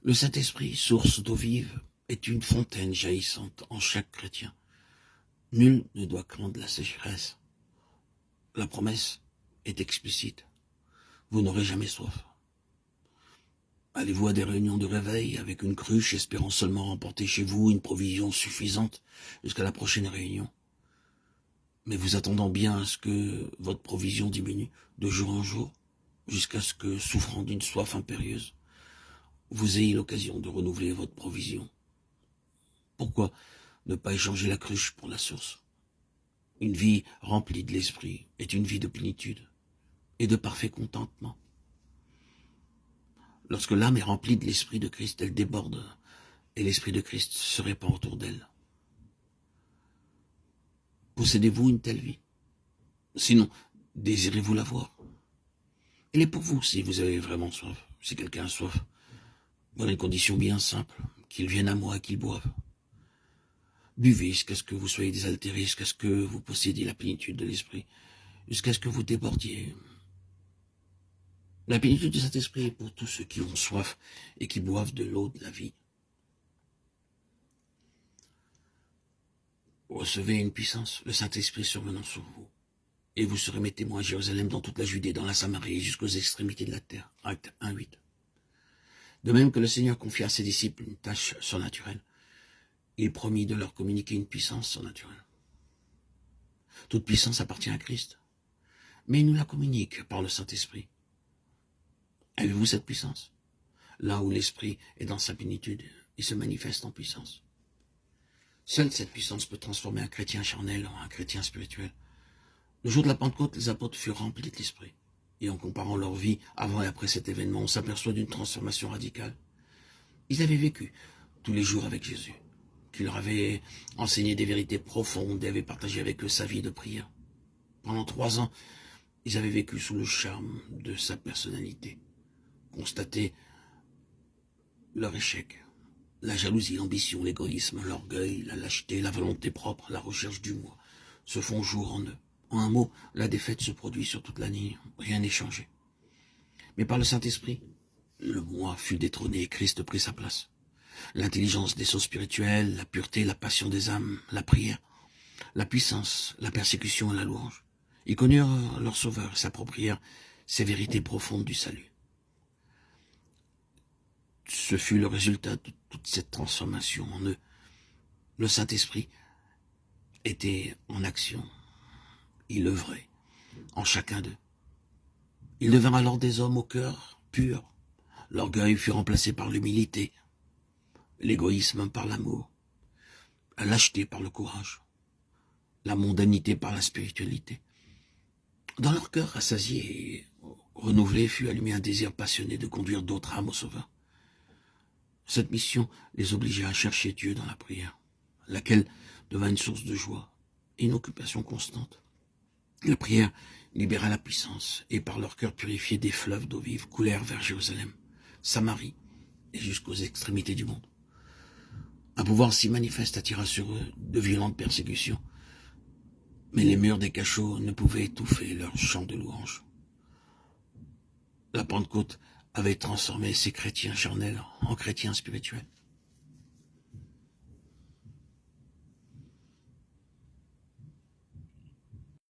Le Saint-Esprit, source d'eau vive, est une fontaine jaillissante en chaque chrétien. Nul ne doit craindre la sécheresse. La promesse est explicite. Vous n'aurez jamais soif. Allez-vous à des réunions de réveil avec une cruche espérant seulement remporter chez vous une provision suffisante jusqu'à la prochaine réunion? Mais vous attendant bien à ce que votre provision diminue de jour en jour, jusqu'à ce que, souffrant d'une soif impérieuse, vous ayez l'occasion de renouveler votre provision. Pourquoi ne pas échanger la cruche pour la source? Une vie remplie de l'esprit est une vie de plénitude et de parfait contentement. Lorsque l'âme est remplie de l'esprit de Christ, elle déborde et l'esprit de Christ se répand autour d'elle. Possédez-vous une telle vie? Sinon, désirez-vous l'avoir? Elle est pour vous si vous avez vraiment soif. Si quelqu'un a soif, voilà une condition bien simple, qu'il vienne à moi et qu'il boive. Buvez jusqu'à ce que vous soyez désaltérés, jusqu'à ce que vous possédiez la plénitude de l'esprit, jusqu'à ce que vous débordiez. La plénitude du Saint-Esprit est pour tous ceux qui ont soif et qui boivent de l'eau de la vie. Recevez une puissance, le Saint-Esprit survenant sur vous, et vous serez mes témoins à Jérusalem, dans toute la Judée, dans la Samarie, jusqu'aux extrémités de la terre. Acte 1:8. De même que le Seigneur confia à ses disciples une tâche surnaturelle, il promit de leur communiquer une puissance surnaturelle. Toute puissance appartient à Christ, mais il nous la communique par le Saint-Esprit. Avez-vous cette puissance? Là où l'Esprit est dans sa plénitude, il se manifeste en puissance. Seule cette puissance peut transformer un chrétien charnel en un chrétien spirituel. Le jour de la Pentecôte, les apôtres furent remplis de l'Esprit. Et en comparant leur vie avant et après cet événement, on s'aperçoit d'une transformation radicale. Ils avaient vécu tous les jours avec Jésus, qui leur avait enseigné des vérités profondes et avait partagé avec eux sa vie de prière. Pendant 3 ans, ils avaient vécu sous le charme de sa personnalité, constaté leur échec, la jalousie, l'ambition, l'égoïsme, l'orgueil, la lâcheté, la volonté propre, la recherche du moi, se font jour en eux. En un mot, la défaite se produit sur toute la ligne, rien n'est changé. Mais par le Saint-Esprit, le moi fut détrôné et Christ prit sa place. L'intelligence des choses spirituelles, la pureté, la passion des âmes, la prière, la puissance, la persécution et la louange. Ils connurent leur Sauveur et s'approprièrent ces vérités profondes du salut. Ce fut le résultat de toute cette transformation en eux. Le Saint-Esprit était en action. Il œuvrait en chacun d'eux. Ils devinrent alors des hommes au cœur pur. L'orgueil fut remplacé par l'humilité, l'égoïsme par l'amour, la lâcheté par le courage, la mondanité par la spiritualité. Dans leur cœur rassasié et renouvelé fut allumé un désir passionné de conduire d'autres âmes au Sauveur. Cette mission les obligea à chercher Dieu dans la prière, laquelle devint une source de joie et une occupation constante. La prière libéra la puissance et par leur cœur purifié des fleuves d'eau vive coulèrent vers Jérusalem, Samarie et jusqu'aux extrémités du monde. Un pouvoir si manifeste attira sur eux de violentes persécutions, mais les murs des cachots ne pouvaient étouffer leur chant de louange. La Pentecôte avait transformé ces chrétiens charnels en chrétiens spirituels.